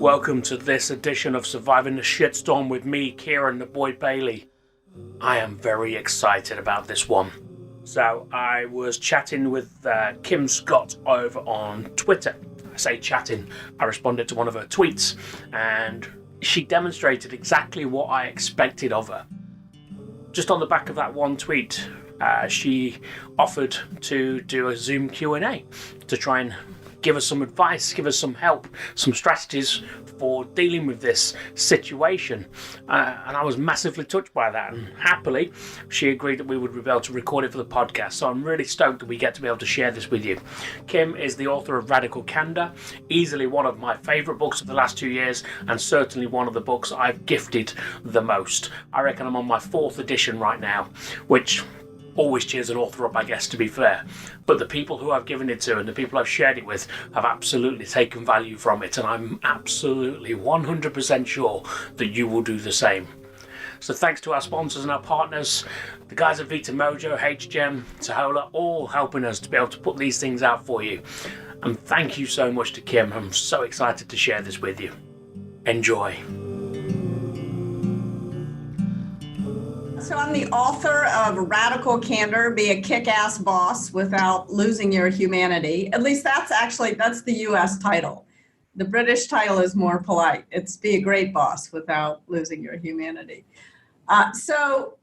Welcome to this edition of Surviving the Shitstorm with me, Kieran the Boy Bailey. I am very excited about this one. So I was chatting with Kim Scott over on Twitter. I say chatting, I responded to one of her tweets and she demonstrated exactly what I expected of her. Just on the back of that one tweet, she offered to do a Zoom Q&A to try and give us some advice, give us some help, some strategies for dealing with this situation. And I was massively touched by that. And happily, she agreed that we would be able to record it for the podcast. So I'm really stoked that we get to be able to share this with you. Kim is the author of Radical Candor, easily one of my favourite books of the last 2 years, and certainly one of the books I've gifted the most. I reckon I'm on my 4th edition right now, which always cheers an author up, I guess, to be fair. But the people who I've given it to and the people I've shared it with have absolutely taken value from it, and I'm absolutely 100% sure that you will do the same. So thanks to our sponsors and our partners, the guys at Vita Mojo, HGEM, Tahola, all helping us to be able to put these things out for you. And thank you so much to Kim. I'm so excited to share this with you. Enjoy. So I'm the author of Radical Candor, Be a Kick-Ass Boss Without Losing Your Humanity. At least that's the US title. The British title is more polite. It's Be a Great Boss Without Losing Your Humanity. So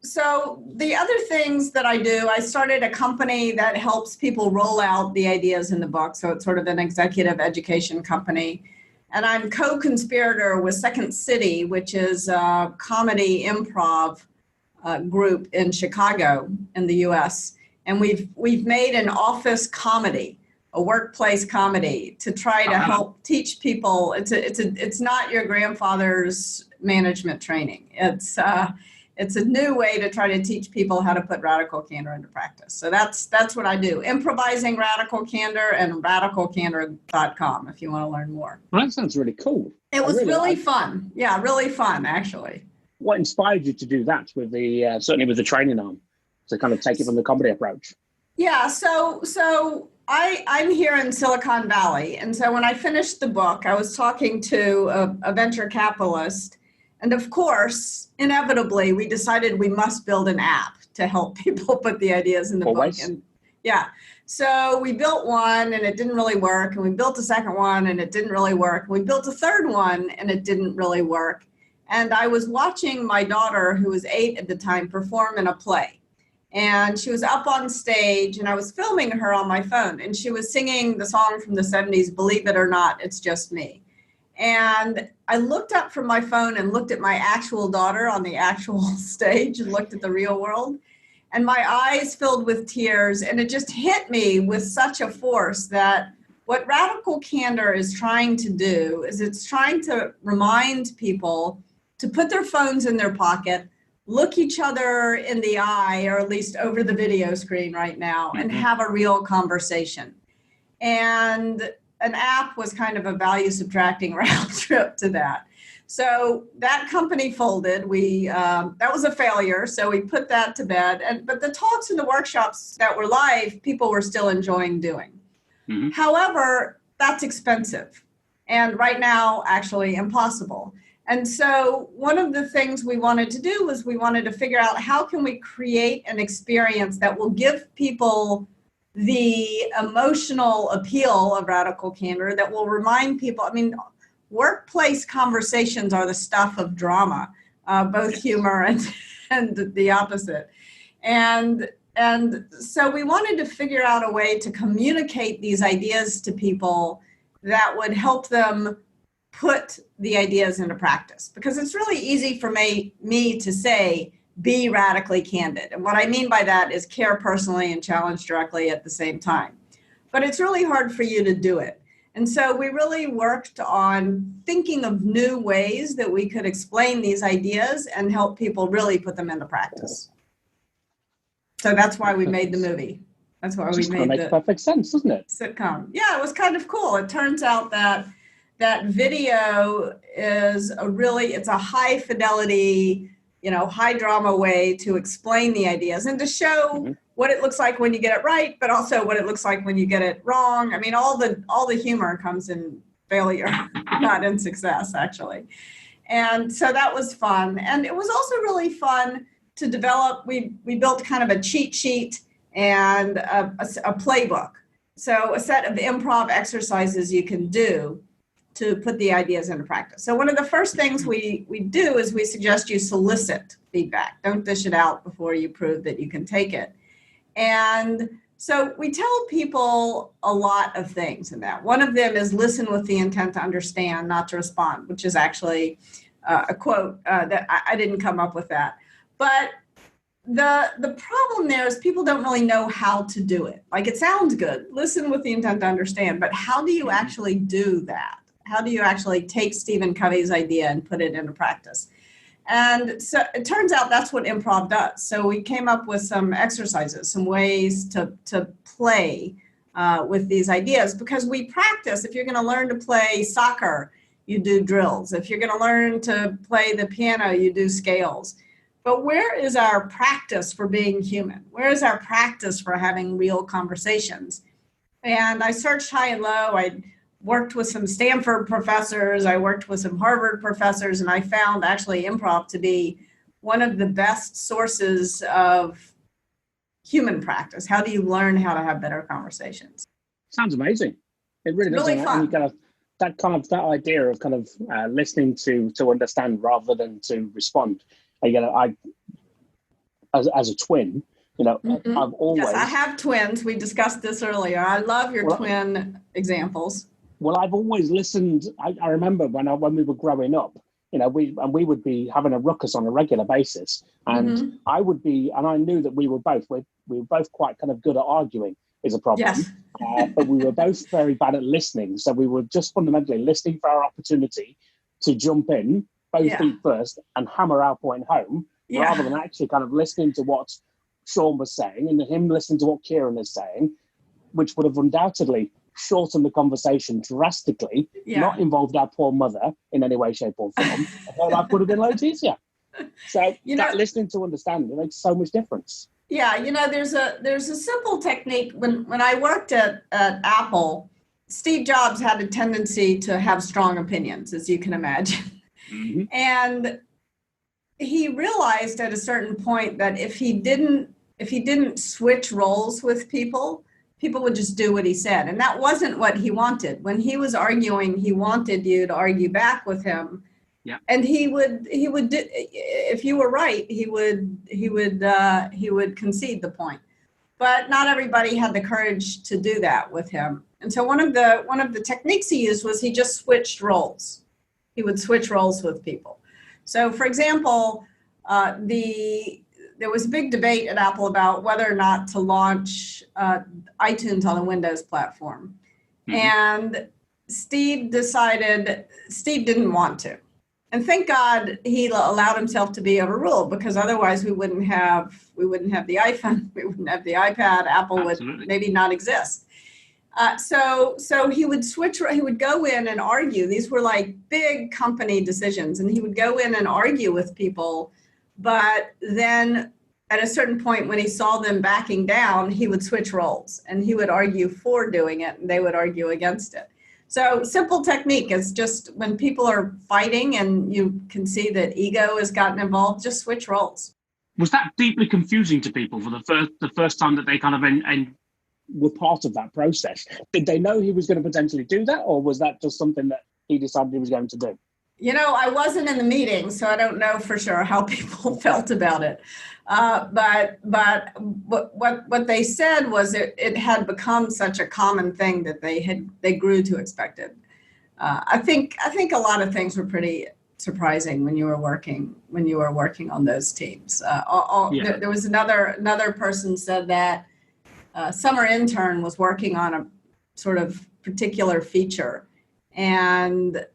the other things that I do, I started a company that helps people roll out the ideas in the book. So it's sort of an executive education company. And I'm co-conspirator with Second City, which is a comedy improv group in Chicago in the US. And we've made an office comedy, a workplace comedy, to try to help teach people. It's not your grandfather's management training. It's a new way to try to teach people how to put radical candor into practice. So that's what I do. Improvising Radical Candor and radicalcandor.com if you want to learn more. Well, that sounds really cool. It was really fun. Yeah, really fun, actually. What inspired you to do that with the certainly with the training arm, to kind of take it from the comedy approach? Yeah, so I'm here in Silicon Valley, and so when I finished the book, I was talking to a venture capitalist, and of course, inevitably, we decided we must build an app to help people put the ideas in the book. And yeah, so we built one, and it didn't really work, and we built a second one, and it didn't really work. We built a third one, and it didn't really work. And I was watching my daughter, who was 8 at the time, perform in a play. And she was up on stage, and I was filming her on my phone. And she was singing the song from the 70s, Believe It or Not, It's Just Me. And I looked up from my phone and looked at my actual daughter on the actual stage and looked at the real world. And my eyes filled with tears. And it just hit me with such a force that what Radical Candor is trying to do is it's trying to remind people to put their phones in their pocket, look each other in the eye, or at least over the video screen right now, and have a real conversation. And an app was kind of a value subtracting round trip to that. So that company folded. That was a failure. So we put that to bed. But the talks and the workshops that were live, people were still enjoying doing. Mm-hmm. However, that's expensive. And right now, actually impossible. And so one of the things we wanted to do was we wanted to figure out how can we create an experience that will give people the emotional appeal of Radical Candor, that will remind people, workplace conversations are the stuff of drama, both humor and the opposite. And so we wanted to figure out a way to communicate these ideas to people that would help them put the ideas into practice, because it's really easy for me to say, be radically candid. And what I mean by that is care personally and challenge directly at the same time. But it's really hard for you to do it. And so we really worked on thinking of new ways that we could explain these ideas and help people really put them into practice. So that's why we made the movie. That's why we made makes perfect sense, doesn't it? Sitcom. Yeah, it was kind of cool. It turns out that video is it's a high fidelity, high drama way to explain the ideas and to show what it looks like when you get it right, but also what it looks like when you get it wrong. All the humor comes in failure, not in success, actually. And so that was fun. And it was also really fun to develop. We built kind of a cheat sheet and a playbook. So a set of improv exercises you can do to put the ideas into practice. So one of the first things we do is we suggest you solicit feedback. Don't dish it out before you prove that you can take it. And so we tell people a lot of things in that. One of them is listen with the intent to understand, not to respond, which is actually a quote that I didn't come up with that. But the problem there is people don't really know how to do it. Like, it sounds good, listen with the intent to understand, but how do you actually do that? How do you actually take Stephen Covey's idea and put it into practice? And so it turns out that's what improv does. So we came up with some exercises, some ways to play with these ideas, because we practice. If you're going to learn to play soccer, you do drills. If you're going to learn to play the piano, you do scales. But where is our practice for being human? Where is our practice for having real conversations? And I searched high and low. I worked with some Stanford professors. I worked with some Harvard professors, and I found actually improv to be one of the best sources of human practice. How do you learn how to have better conversations? Sounds amazing. It really does. Really fun. And that idea of kind of listening to understand rather than to respond. As a twin, I've always. Yes, I have twins. We discussed this earlier. I love your twin examples. Well, I've always listened. I remember when we were growing up, we would be having a ruckus on a regular basis, and I would be, and I knew that we were both quite kind of good at arguing is a problem. Yes. But we were both very bad at listening, so we were just fundamentally listening for our opportunity to jump in, both feet first, and hammer our point home, rather than actually kind of listening to what Sean was saying and him listening to what Kieran is saying, which would have undoubtedly shortened the conversation drastically, not involved our poor mother in any way, shape or form. Her life would have been loads easier. So that listening to understand, it makes so much difference. Yeah, there's a simple technique. When I worked at Apple, Steve Jobs had a tendency to have strong opinions, as you can imagine. Mm-hmm. And he realized at a certain point that if he didn't switch roles with people would just do what he said. And that wasn't what he wanted. When he was arguing, he wanted you to argue back with him. Yeah. And he would if you were right, he would concede the point. But not everybody had the courage to do that with him. And so one of the techniques he used was he just switched roles. He would switch roles with people. So, for example, there was a big debate at Apple about whether or not to launch iTunes on the Windows platform. Mm-hmm. And Steve didn't want to. And thank God he allowed himself to be overruled, because otherwise we wouldn't have the iPhone, we wouldn't have the iPad, Apple Absolutely. Would maybe not exist. So he would go in and argue. These were like big company decisions, and he would go in and argue with people. But then at a certain point, when he saw them backing down, he would switch roles, and he would argue for doing it, and they would argue against it. So simple technique is just when people are fighting and you can see that ego has gotten involved, just switch roles. Was that deeply confusing to people for the first time that they kind of and were part of that process? Did they know he was going to potentially do that, or was that just something that he decided he was going to do? I wasn't in the meeting, so I don't know for sure how people felt about it. But what they said was it had become such a common thing that they grew to expect it. I think a lot of things were pretty surprising when you were working on those teams. There was another person said that summer intern was working on a sort of particular feature and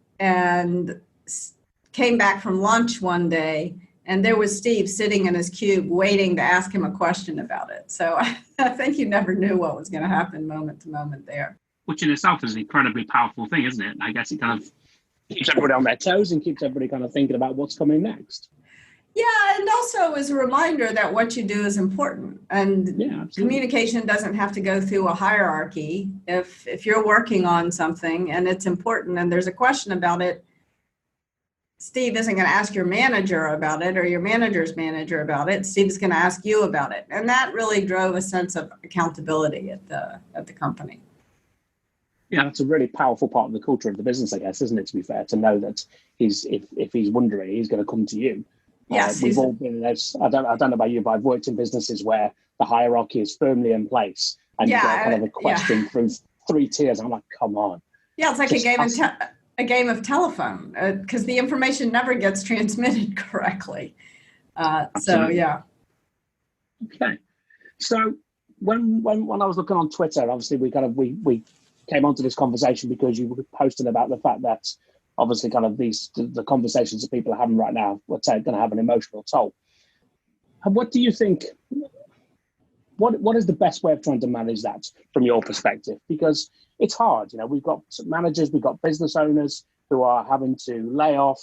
came back from lunch one day, and there was Steve sitting in his cube waiting to ask him a question about it. So I think you never knew what was going to happen moment to moment there. Which in itself is an incredibly powerful thing, isn't it? I guess it kind of keeps everybody on their toes and keeps everybody kind of thinking about what's coming next. Yeah, and also as a reminder that what you do is important, and communication doesn't have to go through a hierarchy. If you're working on something and it's important and there's a question about it, Steve isn't going to ask your manager about it or your manager's manager about it. Steve's going to ask you about it, and that really drove a sense of accountability at the company. Yeah, that's a really powerful part of the culture of the business, I guess, isn't it? To be fair, to know that if he's wondering, he's going to come to you. Yes, we've all been in those. I don't know about you, but I've worked in businesses where the hierarchy is firmly in place, and you get kind of a question through 3 tiers. I'm like, come on. Yeah, it's like a game of telephone, because the information never gets transmitted correctly. So yeah. Okay. So when I was looking on Twitter, obviously we came onto this conversation because you were posting about the fact that obviously kind of the conversations that people are having right now are going to have an emotional toll. And what do you think, what is the best way of trying to manage that from your perspective? Because it's hard, we've got managers, we've got business owners who are having to lay off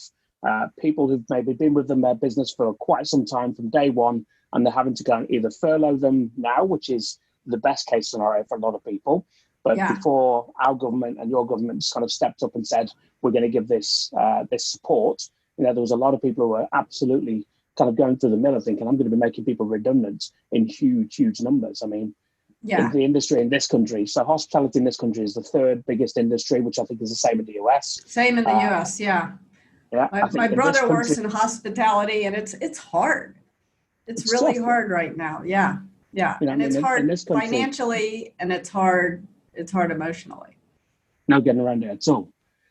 people who've maybe been with their business for quite some time from day one, and they're having to go and either furlough them now, which is the best case scenario for a lot of people. But before our government and your government just kind of stepped up and said, we're going to give this support, there was a lot of people who were absolutely kind of going through the mill thinking, I'm going to be making people redundant in huge, huge numbers. I mean, in the industry in this country, so hospitality in this country is the 3rd biggest industry, which I think is the same in the US. Same in the US, yeah. My brother works in hospitality, and it's hard. It's really hard right now. Yeah. And it's hard financially, and it's hard emotionally. No getting around it at all.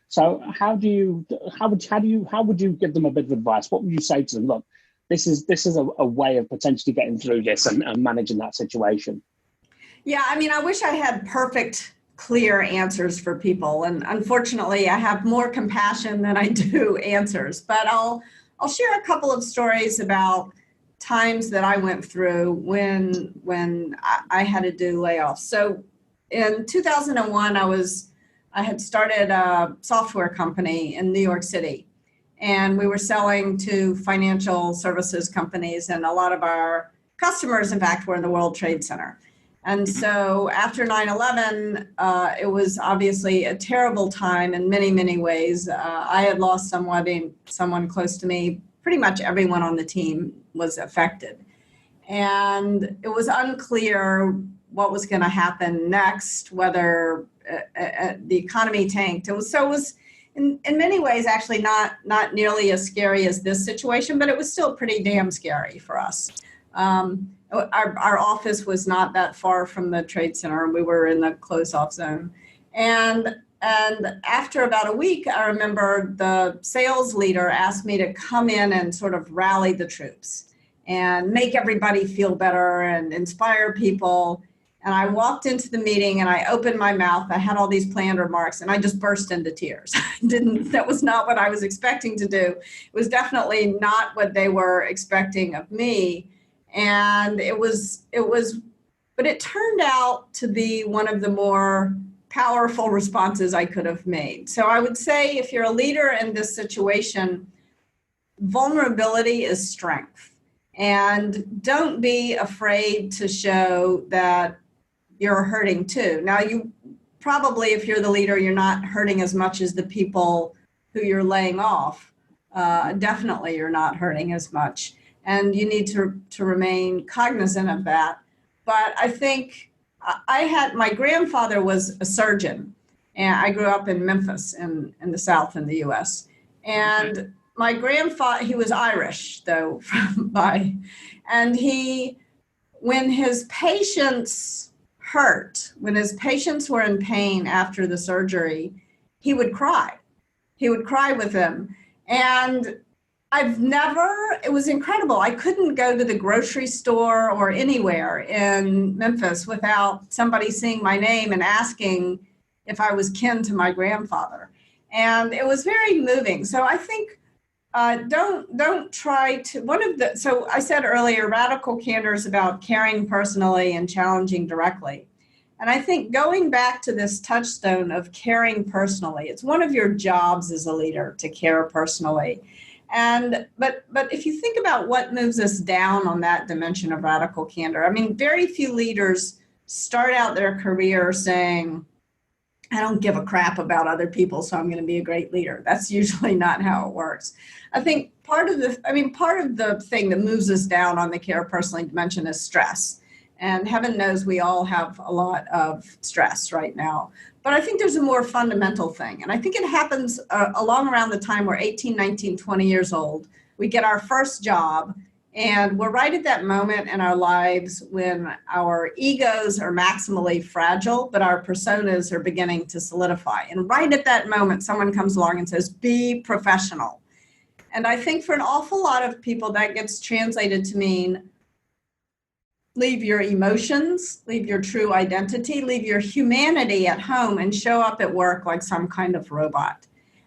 So how would you give them a bit of advice? What would you say to them? Look, this is a way of potentially getting through this and managing that situation. Yeah, I mean, I wish I had perfect, clear answers for people, and unfortunately, I have more compassion than I do answers. But I'll share a couple of stories about times that I went through when I had to do layoffs. So in 2001, I had started a software company in New York City, and we were selling to financial services companies, and a lot of our customers, in fact, were in the World Trade Center. And so after 9/11, it was obviously a terrible time in many, many ways. I had lost someone close to me. Pretty much everyone on the team was affected. And it was unclear what was going to happen next, whether the economy tanked. It was in many ways actually not nearly as scary as this situation, but it was still pretty damn scary for us. Our office was not that far from the Trade Center. We were in the closed-off zone. And after about a week, I remember the sales leader asked me to come in and sort of rally the troops and make everybody feel better and inspire people. And I walked into the meeting and I opened my mouth. I had all these planned remarks and I just burst into tears. That was not what I was expecting to do. It was definitely not what they were expecting of me. And but it turned out to be one of the more powerful responses I could have made. So I would say if you're a leader in this situation, vulnerability is strength. And don't be afraid to show that you're hurting too. Now, you probably, if you're the leader, you're not hurting as much as the people who you're laying off. Definitely you're not hurting as much. And you need to remain cognizant of that. But I think my grandfather was a surgeon, and I grew up in Memphis in the South in the US. And my grandfather, he was Irish though, and when his patients hurt, when his patients were in pain after the surgery, he would cry. He would cry with them. And it was incredible. I couldn't go to the grocery store or anywhere in Memphis without somebody seeing my name and asking if I was kin to my grandfather. And it was very moving. So I think don't try to, so I said earlier, Radical Candor is about caring personally and challenging directly. And I think going back to this touchstone of caring personally, it's one of your jobs as a leader to care personally. But if you think about what moves us down on that dimension of radical candor, I mean, very few leaders start out their career saying, I don't give a crap about other people, so I'm going to be a great leader. That's usually not how it works. I think part of the thing that moves us down on the care personally dimension is stress. And heaven knows we all have a lot of stress right now. But I think there's a more fundamental thing. And I think it happens along around the time we're 18, 19, 20 years old. We get our first job. And we're right at that moment in our lives when our egos are maximally fragile, but our personas are beginning to solidify. And right at that moment, someone comes along and says, be professional. And I think for an awful lot of people, that gets translated to mean leave your emotions, leave your true identity, leave your humanity at home and show up at work like some kind of robot.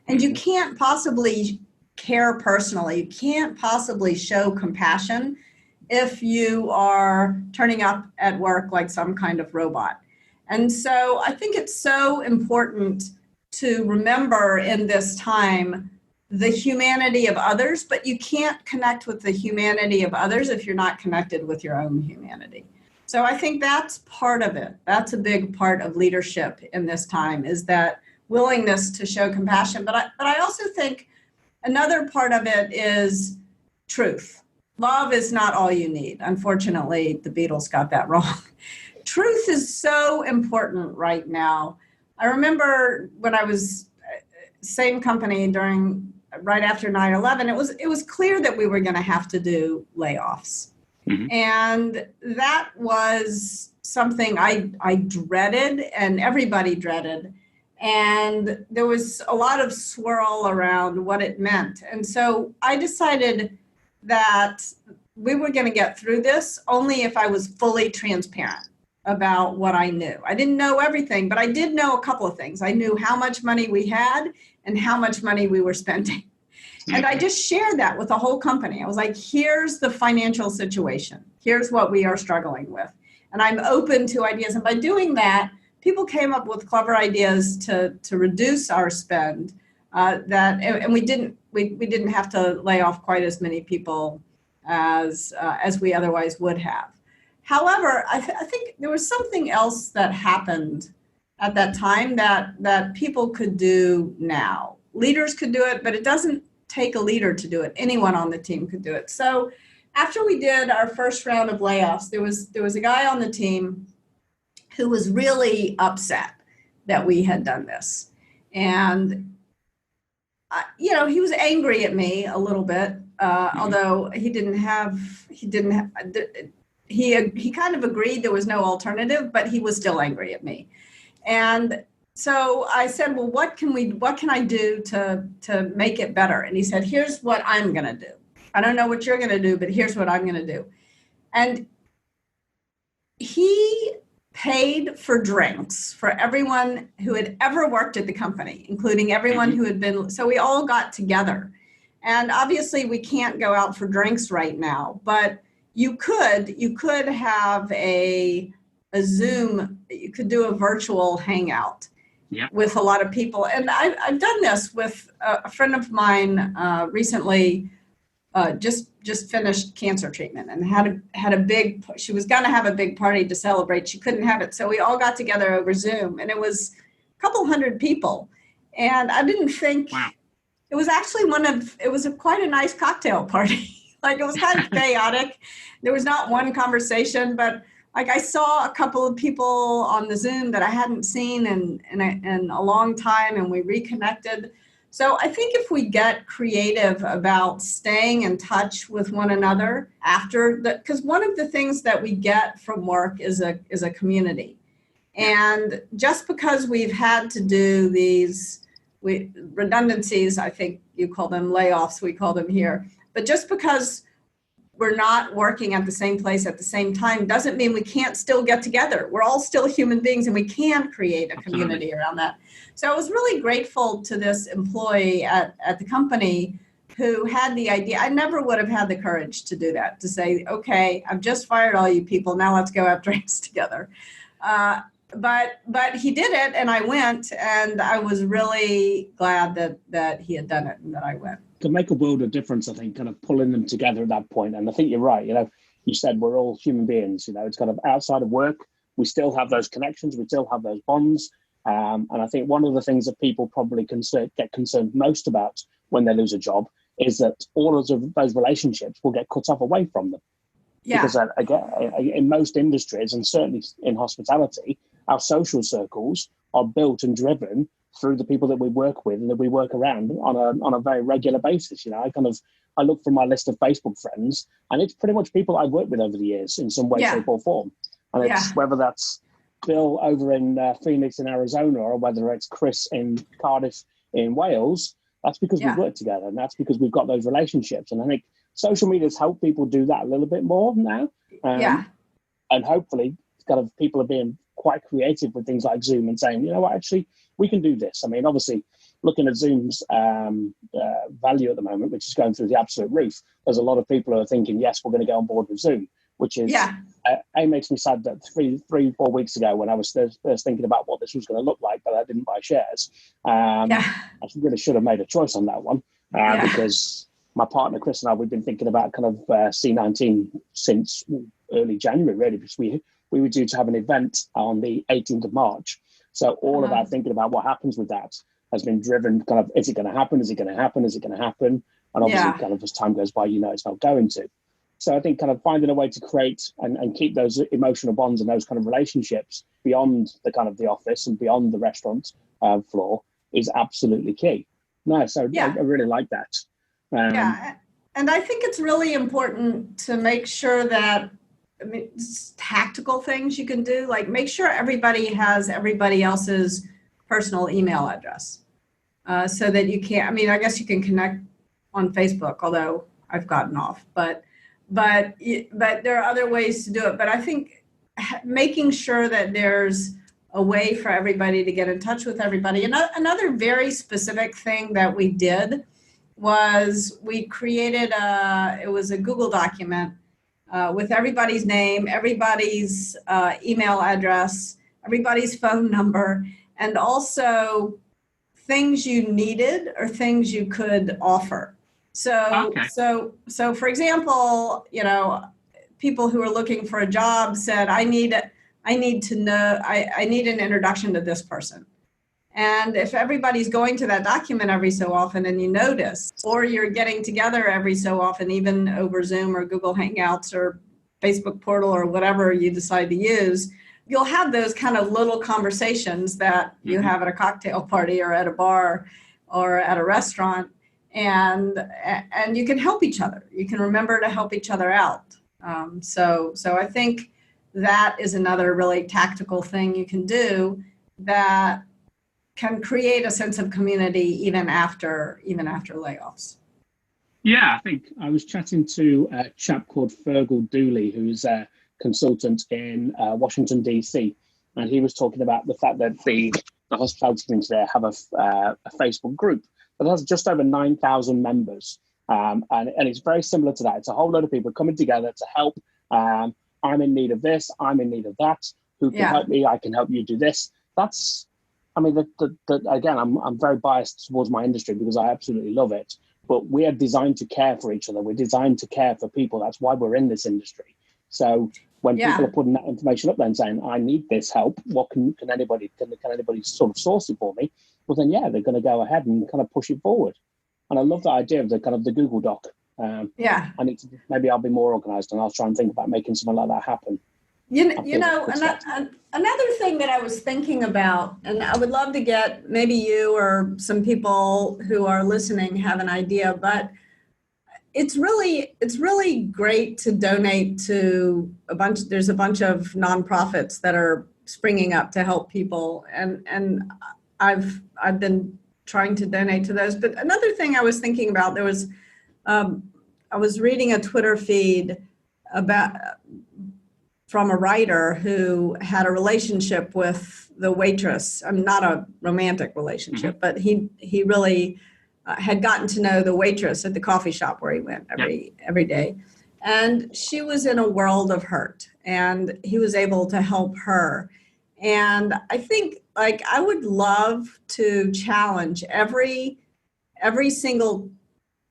And you can't possibly care personally. You can't possibly show compassion if you are turning up at work like some kind of robot. And so I think it's so important to remember in this time the humanity of others, but you can't connect with the humanity of others if you're not connected with your own humanity. So I think that's part of it. That's a big part of leadership in this time, is that willingness to show compassion. But I also think another part of it is truth. Love is not all you need. Unfortunately, the Beatles got that wrong. Truth is so important right now. I remember when I was same company right after 9/11, it was clear that we were going to have to do layoffs. Mm-hmm. And that was something I dreaded and everybody dreaded. And there was a lot of swirl around what it meant. And so I decided that we were going to get through this only if I was fully transparent about what I knew. I didn't know everything, but I did know a couple of things. I knew how much money we had and how much money we were spending. And I just shared that with the whole company. I was like, here's the financial situation. Here's what we are struggling with. And I'm open to ideas. And by doing that, people came up with clever ideas to reduce our spend. And we didn't have to lay off quite as many people as we otherwise would have. However, I think there was something else that happened at that time that people could do now. Leaders could do it, but it doesn't take a leader to do it. Anyone on the team could do it. So after we did our first round of layoffs, there was a guy on the team who was really upset that we had done this. And, he was angry at me a little bit, although he kind of agreed there was no alternative, but he was still angry at me. And so I said, well, what can I do to make it better? And he said, here's what I'm going to do. I don't know what you're going to do, but here's what I'm going to do. And he paid for drinks for everyone who had ever worked at the company, including everyone who had been, so we all got together. And obviously we can't go out for drinks right now, but you could have a Zoom, you could do a virtual hangout with a lot of people. And I've done this with a friend of mine recently, just finished cancer treatment and she was going to have a big party to celebrate. She couldn't have it. So we all got together over Zoom, and it was a couple hundred people. And I didn't think, it was actually quite a nice cocktail party. Like, it was kind of chaotic. There was not one conversation, but like I saw a couple of people on the Zoom that I hadn't seen in a long time, and we reconnected. So I think if we get creative about staying in touch with one another because one of the things that we get from work is a community. And just because we've had to do these redundancies, I think you call them layoffs, we call them here, but just because we're not working at the same place at the same time doesn't mean we can't still get together. We're all still human beings, and we can create a community around that. So I was really grateful to this employee at the company who had the idea. I never would have had the courage to do that, to say, okay, I've just fired all you people. Now let's go have drinks together. but he did it, and I went, and I was really glad that he had done it and that I went. Can make a world of difference, I think, kind of pulling them together at that point. And I think you're right. You said we're all human beings. It's kind of outside of work, we still have those connections, we still have those bonds. And I think one of the things that people probably get concerned most about when they lose a job is that all of those relationships will get cut off away from them. Yeah. Because again, in most industries, and certainly in hospitality, our social circles are built and driven through the people that we work with and that we work around on a very regular basis. I look from my list of Facebook friends, and it's pretty much people I've worked with over the years in some way, shape, or form. And it's whether that's Bill over in Phoenix in Arizona, or whether it's Chris in Cardiff in Wales. That's because we've worked together, and that's because we've got those relationships. And I think social media has helped people do that a little bit more now. And hopefully kind of people are being quite creative with things like Zoom and saying, you know what, actually, we can do this. I mean, obviously, looking at Zoom's value at the moment, which is going through the absolute roof, there's a lot of people who are thinking, yes, we're going to go on board with Zoom, which is, it makes me sad that 4 weeks ago when I was first thinking about what this was going to look like, but I didn't buy shares. I really should have made a choice on that one because my partner, Chris, and I, we've been thinking about kind of C19 since early January, really, because we were due to have an event on the 18th of March. So all of our thinking about what happens with that has been driven kind of, is it going to happen? Is it going to happen? Is it going to happen? And obviously kind of as time goes by, it's not going to. So I think kind of finding a way to create and keep those emotional bonds and those kind of relationships beyond the kind of the office and beyond the restaurant floor is absolutely key. Nice. I really like that. And I think it's really important to make sure that, tactical things you can do, like make sure everybody has everybody else's personal email address so that you can't, I guess you can connect on Facebook, although I've gotten off, but there are other ways to do it. But I think making sure that there's a way for everybody to get in touch with everybody. Another very specific thing that we did was we created it was a Google document with everybody's name, everybody's email address, everybody's phone number, and also things you needed or things you could offer. So for example, people who are looking for a job said, I need an introduction to this person. And if everybody's going to that document every so often and you notice, or you're getting together every so often, even over Zoom or Google Hangouts or Facebook portal or whatever you decide to use, you'll have those kind of little conversations that you have at a cocktail party or at a bar or at a restaurant. And you can help each other. You can remember to help each other out. So I think that is another really tactical thing you can do that can create a sense of community even after layoffs. Yeah, I think I was chatting to a chap called Fergal Dooley, who's a consultant in Washington, D.C., and he was talking about the fact that the hospitality community there have a Facebook group that has just over 9,000 members. And it's very similar to that. It's a whole load of people coming together to help. I'm in need of this. I'm in need of that. Who can help me? I can help you do this. That's, again, I'm very biased towards my industry because I absolutely love it. But we are designed to care for each other. We're designed to care for people. That's why we're in this industry. So when people are putting that information up there and saying, I need this help, what can anybody sort of source it for me? Well, then, they're going to go ahead and kind of push it forward. And I love the idea of the kind of the Google Doc. Maybe I'll be more organized and I'll try and think about making something like that happen. Another thing that I was thinking about, and I would love to get maybe you or some people who are listening have an idea, but it's really great to donate to there's a bunch of nonprofits that are springing up to help people. And I've been trying to donate to those. But another thing I was thinking about, I was reading a Twitter feed from a writer who had a relationship with the waitress. Not a romantic relationship, but he really had gotten to know the waitress at the coffee shop where he went every day. And she was in a world of hurt, and he was able to help her. And I think like I would love to challenge every single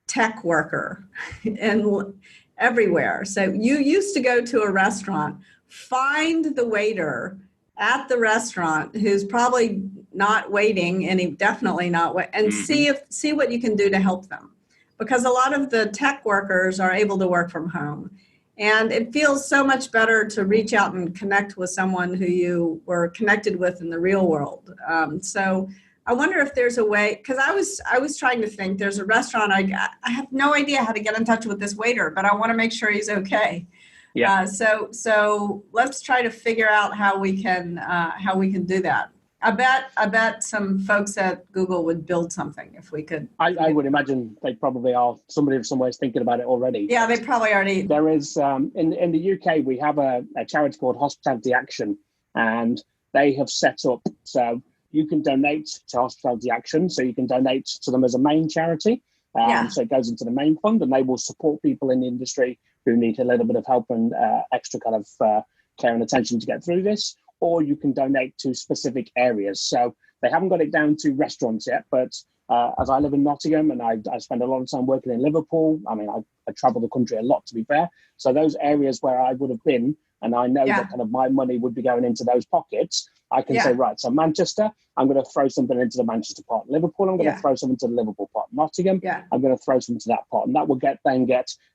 tech worker and everywhere. So you used to go to a restaurant, find the waiter at the restaurant who's probably not waiting, and he definitely not wait, and see what you can do to help them, because a lot of the tech workers are able to work from home, and it feels so much better to reach out and connect with someone who you were connected with in the real world. So I wonder if there's a way, because I was trying to think, there's a restaurant, I have no idea how to get in touch with this waiter, but I want to make sure he's okay. Yeah. So let's try to figure out how we can do that. I bet some folks at Google would build something if we could. I would imagine they probably are. Somebody somewhere is thinking about it already. Yeah, they probably already. There is in the UK we have a charity called Hospitality Action, and they have set up so you can donate to Hospitality Action. So you can donate to them as a main charity. So it goes into the main fund, and they will support people in the industry who need a little bit of help and extra kind of care and attention to get through this. Or you can donate to specific areas. So they haven't got it down to restaurants yet, but as I live in Nottingham and I spend a lot of time working in Liverpool, I mean, I travel the country a lot, to be fair. So those areas where I would have been, and I know that kind of my money would be going into those pockets, I can say, right, so Manchester, I'm going to throw something into the Manchester pot. Liverpool, I'm going to throw something to the Liverpool pot. Nottingham, I'm going to throw something to that pot. And that will get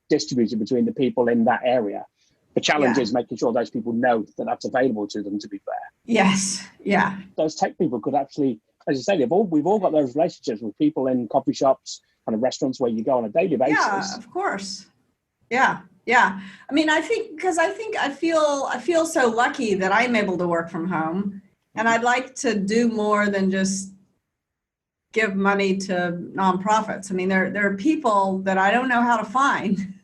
distributed between the people in that area. The challenge is making sure those people know that that's available to them, to be fair. Yes, yeah. Those tech people could actually, as you say, we've all got those relationships with people in coffee shops, kind of restaurants where you go on a daily basis. Yeah, of course. Yeah. I mean, I feel so lucky that I'm able to work from home, and I'd like to do more than just give money to nonprofits. I mean, there are people that I don't know how to find.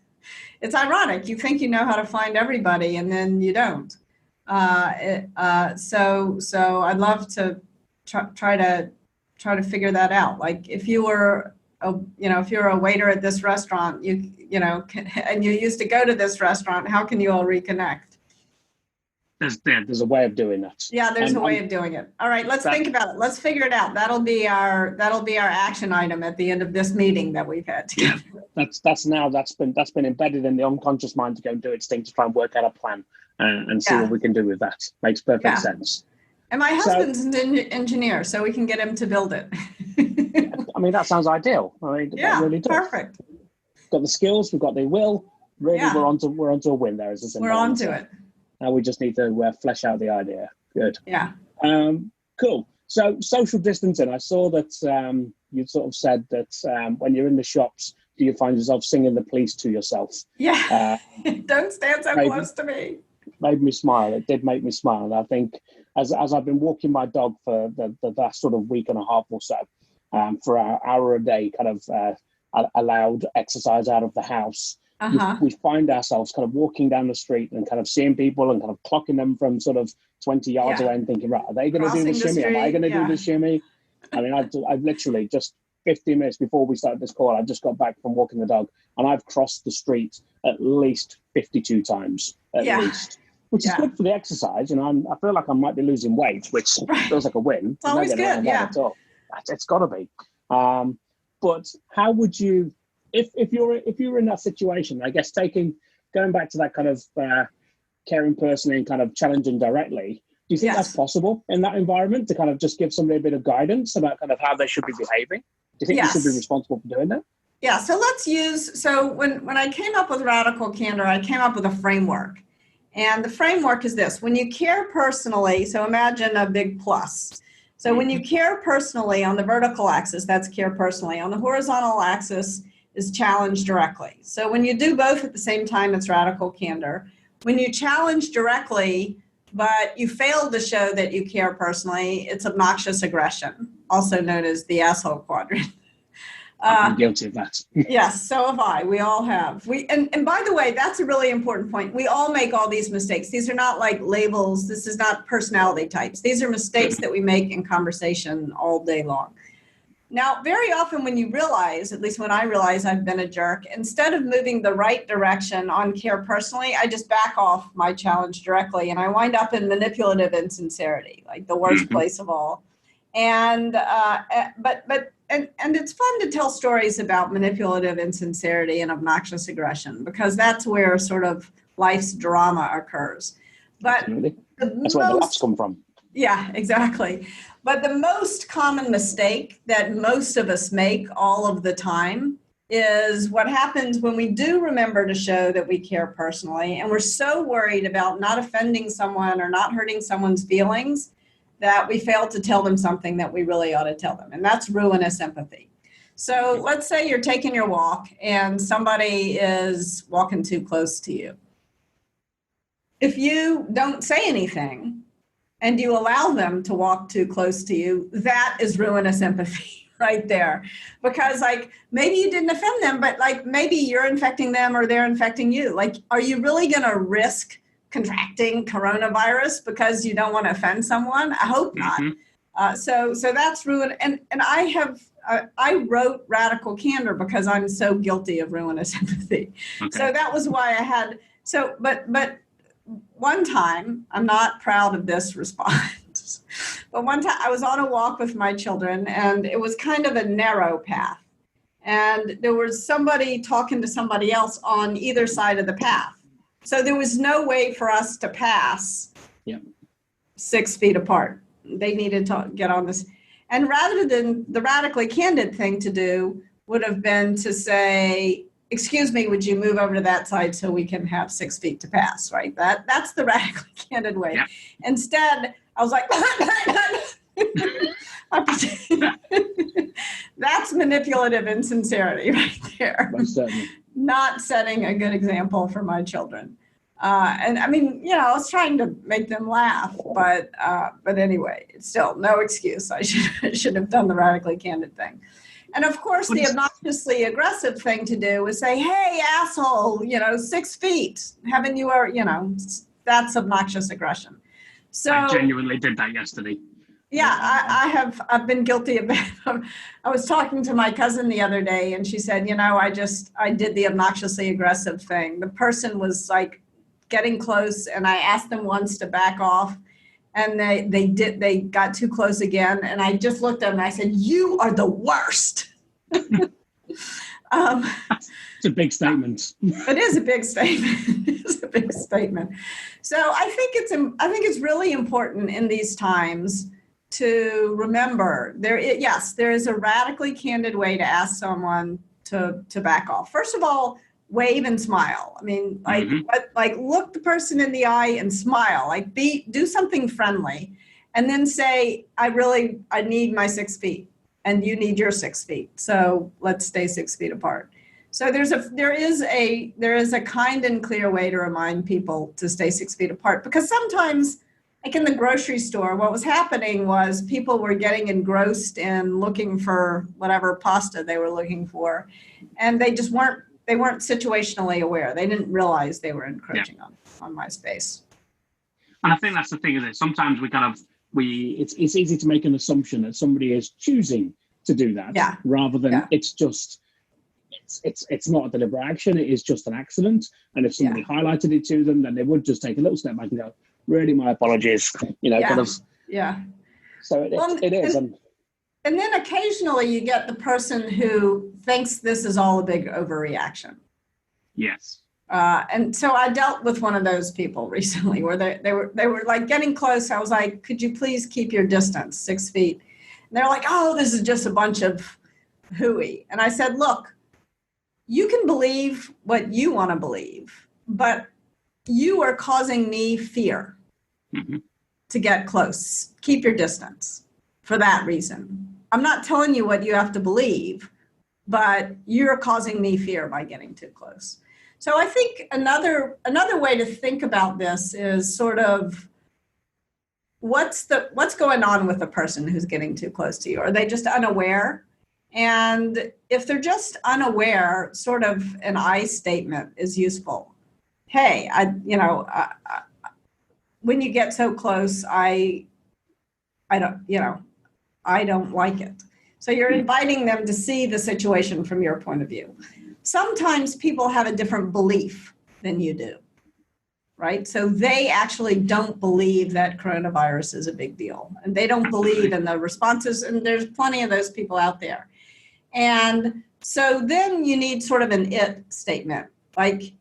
It's ironic. You think you know how to find everybody, and then you don't. So I'd love to try to figure that out. Like if you were a waiter at this restaurant, and you used to go to this restaurant, how can you all reconnect? There's a way of doing that. Yeah, there's a way of doing it. All right, let's think about it. Let's figure it out. That'll be our action item at the end of this meeting that we've had together. That's been embedded in the unconscious mind to go and do its thing to try and work out a plan and see what we can do with that. Makes perfect sense. And my husband's an engineer, so we can get him to build it. I mean, that sounds ideal. I mean, that really does. Perfect. Got the skills, we've got the will. Really, we're onto a win there. We're onto it. Now we just need to flesh out the idea. Good. Yeah. Cool. So social distancing, I saw that you sort of said that when you're in the shops, do you find yourself singing the police to yourself? Yeah. Don't stand so close to me. Made me smile. It did make me smile. And I think as I've been walking my dog for the last sort of week and a half or so, for an hour a day, kind of allowed exercise out of the house, we find ourselves kind of walking down the street and kind of seeing people and kind of clocking them from sort of 20 yards away and thinking, right, are they going to do the shimmy? Am I going to do the shimmy? I mean, I've literally just 15 minutes before we started this call, I just got back from walking the dog and I've crossed the street at least 52 times, at least. Which is good for the exercise. I feel like I might be losing weight, which feels like a win. It's always good, It's got to be. But how would you, if you were in that situation, I guess going back to that kind of caring personally and kind of challenging directly, do you think that's possible in that environment to kind of just give somebody a bit of guidance about kind of how they should be behaving? Do you think you should be responsible for doing that? Yeah, so when I came up with Radical Candor, I came up with a framework. And the framework is this: when you care personally, so imagine a big plus. So when you care personally on the vertical axis, that's care personally. On the horizontal axis is challenge directly. So when you do both at the same time, it's Radical Candor. When you challenge directly, but you fail to show that you care personally, it's obnoxious aggression, also known as the asshole quadrant. I'm guilty of that. Yes, so have I. We all have. And by the way, that's a really important point. We all make all these mistakes. These are not like labels. This is not personality types. These are mistakes that we make in conversation all day long. Now, very often when you realize, at least when I realize I've been a jerk, instead of moving the right direction on care personally, I just back off my challenge directly, and I wind up in manipulative insincerity, like the worst place of all. And it's fun to tell stories about manipulative insincerity and obnoxious aggression, because that's where sort of life's drama occurs. But that's where the laughs come from. Yeah, exactly. But the most common mistake that most of us make all of the time is what happens when we do remember to show that we care personally, and we're so worried about not offending someone or not hurting someone's feelings that we fail to tell them something that we really ought to tell them. And that's ruinous empathy. So let's say you're taking your walk and somebody is walking too close to you. If you don't say anything and you allow them to walk too close to you, that is ruinous empathy right there. Because like, maybe you didn't offend them, but like maybe you're infecting them or they're infecting you. Like, are you really going to risk contracting coronavirus because you don't want to offend someone? I hope not. So that's ruin. And I wrote Radical Candor because I'm so guilty of ruinous empathy. Okay. So that was why I had, but one time, I'm not proud of this response, but one time I was on a walk with my children, and it was kind of a narrow path. And there was somebody talking to somebody else on either side of the path. So there was no way for us to pass 6 feet apart. They needed to get on this. And rather than the radically candid thing to do would have been to say, excuse me, would you move over to that side so we can have 6 feet to pass, right? That's the radically candid way. Yeah. Instead, I was like, that's manipulative insincerity right there. Not setting a good example for my children. And I mean, I was trying to make them laugh, but anyway, it's still no excuse. I should have done the radically candid thing. And of course, the obnoxiously aggressive thing to do is say, hey, asshole, 6 feet. Haven't you, that's obnoxious aggression. So I genuinely did that yesterday. Yeah, I've been guilty of that. I was talking to my cousin the other day, and she said, I did the obnoxiously aggressive thing. The person was like getting close, and I asked them once to back off. And they got too close again. And I just looked at them and I said, you are the worst. It's a big statement. It is a big statement. It's a big statement. So I think it's really important in these times to remember there is a radically candid way to ask someone to back off. First of all, wave and smile. I mean, look the person in the eye and smile. Like, do something friendly, and then say, I need my 6 feet, and you need your 6 feet. So let's stay 6 feet apart. So there is a kind and clear way to remind people to stay 6 feet apart, because sometimes, like in the grocery store, what was happening was people were getting engrossed in looking for whatever pasta they were looking for, and they just weren't situationally aware. They didn't realize they were encroaching on my space. And I think that's the thing, isn't it? Sometimes it's easy to make an assumption that somebody is choosing to do that, rather than it's not a deliberate action. It is just an accident. And if somebody highlighted it to them, then they would just take a little step back and go, really, my apologies. So it is. And then occasionally you get the person who thinks this is all a big overreaction. Yes. And so I dealt with one of those people recently where they were like getting close. I was like, could you please keep your distance, 6 feet? And they're like, oh, this is just a bunch of hooey. And I said, look, you can believe what you want to believe, but you are causing me fear to get close. Keep your distance for that reason. I'm not telling you what you have to believe, but you're causing me fear by getting too close. So I think another way to think about this is sort of what's going on with the person who's getting too close to you? Are they just unaware? And if they're just unaware, sort of an I statement is useful. Hey, when you get so close, I don't like it. So you're inviting them to see the situation from your point of view. Sometimes people have a different belief than you do, right? So they actually don't believe that coronavirus is a big deal, and they don't believe in the responses, and there's plenty of those people out there. And so then you need sort of an it statement, like,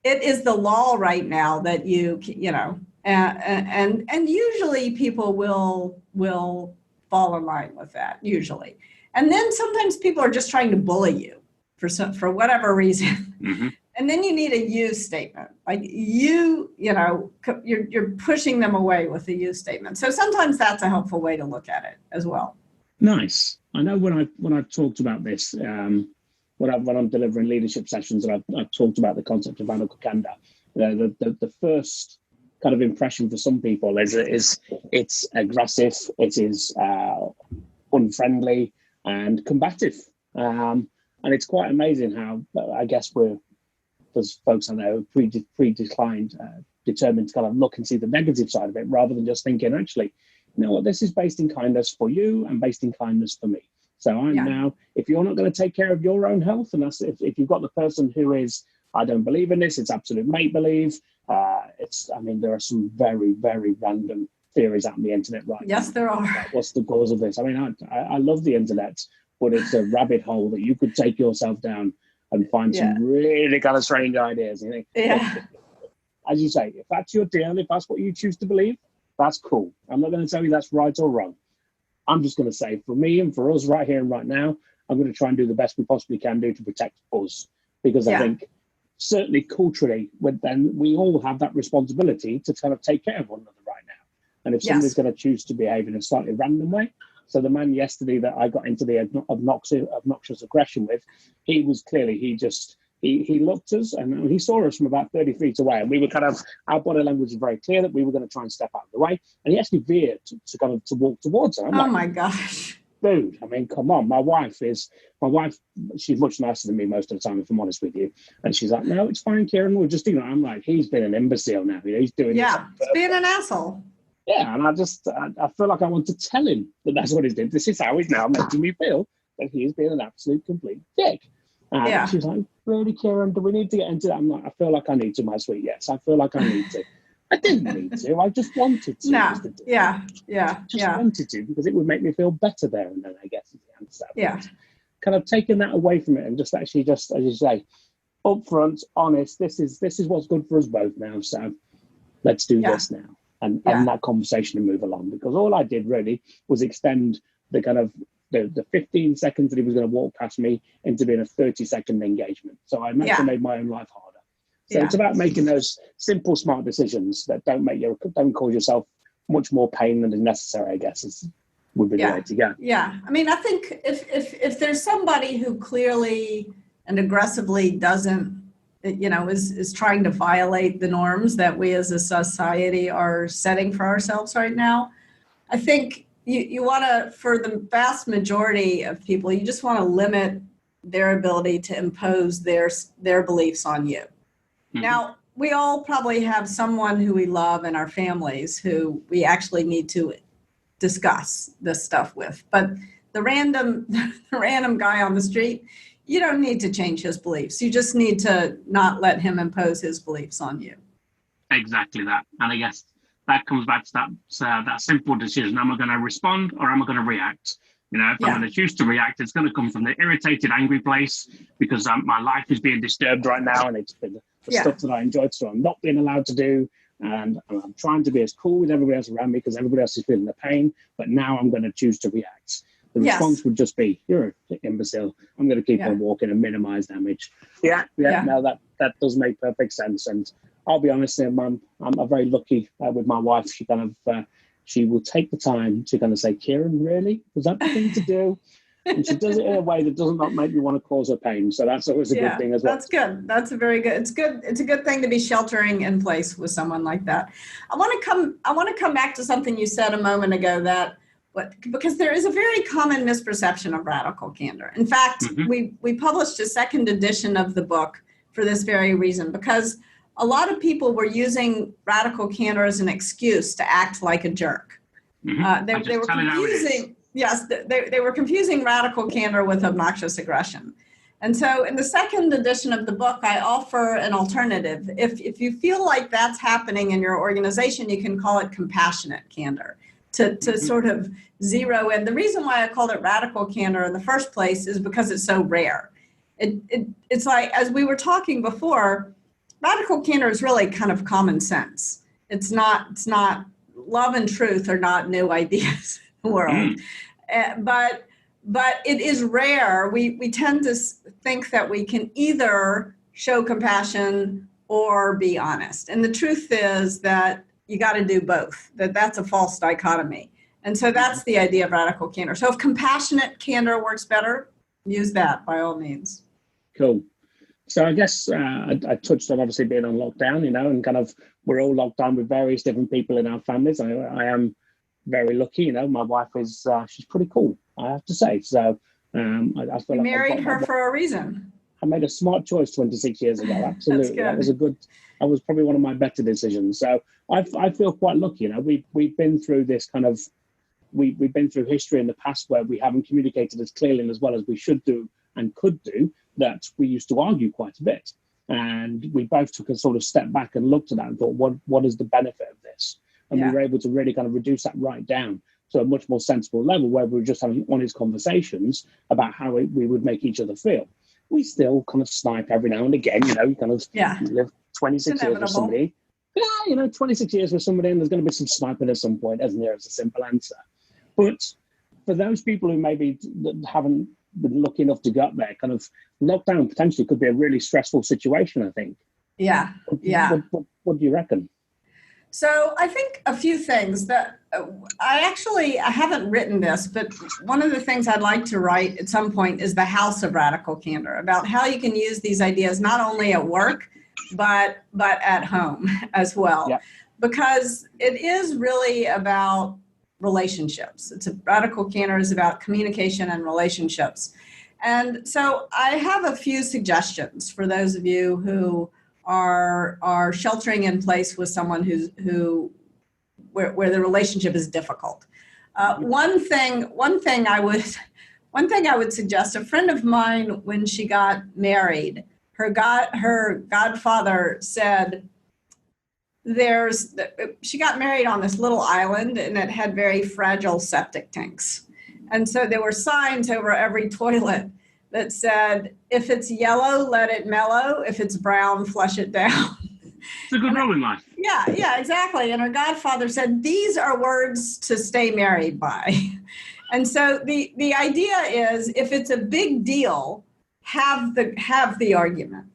it is the law right now that you know, and usually people will fall in line with that, usually. And then sometimes people are just trying to bully you for whatever reason. Mm-hmm. And then you need a you statement, like you know, you're pushing them away with the you statement. So sometimes that's a helpful way to look at it as well. Nice. I know when I've talked about this, when I'm delivering leadership sessions, and I've talked about the concept of radical candor. You know, the first kind of impression for some people is it's aggressive, it is unfriendly and combative, and it's quite amazing how I guess there's folks I know pre-declined, determined to kind of look and see the negative side of it rather than just thinking, actually, you know what, this is based in kindness for you and based in kindness for me. So I'm now, if you're not going to take care of your own health, and that's if you've got the person who is, I don't believe in this, it's absolute make-believe. There are some very, very random theories out on the internet right now. Yes, there are. What's the cause of this? I mean, I love the internet, but it's a rabbit hole that you could take yourself down and find some really kind of strange ideas. You know? As you say, if that's your deal, if that's what you choose to believe, that's cool. I'm not going to tell you that's right or wrong. I'm just going to say, for me and for us right here and right now, I'm going to try and do the best we possibly can do to protect us. Because I think certainly culturally, then we all have that responsibility to kind of take care of one another right now. And if somebody's going to choose to behave in a slightly random way, so the man yesterday that I got into the obnoxious aggression with, he was clearly, he looked us and he saw us from about 30 feet away, and we were our body language was very clear that we were going to try and step out of the way, and he actually veered to walk towards her. My gosh. Dude, I mean, come on. My wife, she's much nicer than me most of the time, if I'm honest with you. And she's like, no, it's fine, Kieran, we're just doing it. I'm like, he's been an imbecile now. You know, he's doing this. He's being an asshole. Yeah, and I feel like I want to tell him that that's what he's doing. This is how he's now making me feel, that he is being an absolute complete dick. And she's like, really, Kieran, do we need to get into that? I'm like, I feel like I need to, my sweet. Yes, I feel like I need to. I didn't need to. I just wanted to. Wanted to, because it would make me feel better there and then, I guess, is the answer. Yeah. Kind of taking that away from it and just actually, just as you say, upfront, honest. This is what's good for us both now. So let's do this now, and that conversation and move along. Because all I did really was extend the kind of the 15 seconds that he was going to walk past me into being a 30-second engagement. So I actually made my own life harder. So it's about making those simple, smart decisions that don't cause yourself much more pain than is necessary, I guess, would be the way to go. Yeah. I mean, I think if there's somebody who clearly and aggressively doesn't, is trying to violate the norms that we as a society are setting for ourselves right now, I think you want to, for the vast majority of people, you just want to limit their ability to impose their beliefs on you. Now, we all probably have someone who we love in our families who we actually need to discuss this stuff with. But the random guy on the street, you don't need to change his beliefs. You just need to not let him impose his beliefs on you. Exactly that. And I guess that comes back to that simple decision. Am I going to respond or am I going to react? You know, if I'm going to choose to react, it's going to come from the irritated, angry place because my life is being disturbed right now, and it's been the stuff that I enjoyed, so I'm not being allowed to do, and I'm trying to be as cool with everybody else around me because everybody else is feeling the pain, but now I'm going to choose to react. The response would just be, you're an imbecile. I'm going to keep on walking and minimize damage. No, that does make perfect sense. And I'll be honest, I'm very lucky with my wife. She kind of... she will take the time to kind of say, Kieran, really? Was that the thing to do? And she does it in a way that does not make me want to cause her pain. So that's always a good thing as well. That's good. That's a very good. It's good. It's a good thing to be sheltering in place with someone like that. I want to come back to something you said a moment ago because there is a very common misperception of radical candor. In fact, we published a second edition of the book for this very reason, because a lot of people were using radical candor as an excuse to act like a jerk. They were confusing. Yes, they were confusing radical candor with obnoxious aggression. And so in the second edition of the book, I offer an alternative. If you feel like that's happening in your organization, you can call it compassionate candor to sort of zero in. The reason why I called it radical candor in the first place is because it's so rare. It's like, as we were talking before, radical candor is really kind of common sense. It's not love and truth are not new ideas in the world. But it is rare. We tend to think that we can either show compassion or be honest. And the truth is that you got to do both, that's a false dichotomy. And so that's the idea of radical candor. So if compassionate candor works better, use that by all means. Cool. So I guess I touched on obviously being on lockdown, and kind of we're all locked down with various different people in our families. I am very lucky, my wife is, she's pretty cool, I have to say. So I feel like you married her for a reason. I made a smart choice 26 years ago. Absolutely. That was probably one of my better decisions. So I feel quite lucky, we've been through this kind of, we've been through history in the past where we haven't communicated as clearly and as well as we should do and could do, that we used to argue quite a bit. And we both took a sort of step back and looked at that and thought, what is the benefit of this? And we were able to really kind of reduce that right down to a much more sensible level where we were just having honest conversations about how we would make each other feel. We still kind of snipe every now and again, you kind of live 26 years with somebody. 26 years with somebody, and there's going to be some sniping at some point, isn't there? It's a simple answer. But for those people who maybe haven't been lucky enough to get there, kind of lockdown potentially could be a really stressful situation, I think. Yeah. What do you reckon? So I think a few things that I haven't written this, but one of the things I'd like to write at some point is the house of radical candor, about how you can use these ideas not only at work, but at home as well. Yeah. Because it is really about relationships. Radical candor is about communication and relationships. And so I have a few suggestions for those of you who are sheltering in place with someone where the relationship is difficult. One thing I would suggest, a friend of mine, when she got married, her godfather said, she got married on this little island and it had very fragile septic tanks. And so there were signs over every toilet that said, if it's yellow, let it mellow. If it's brown, flush it down. It's a good rule in life. Yeah, exactly. And her godfather said, these are words to stay married by. And so the idea is, if it's a big deal, have the argument.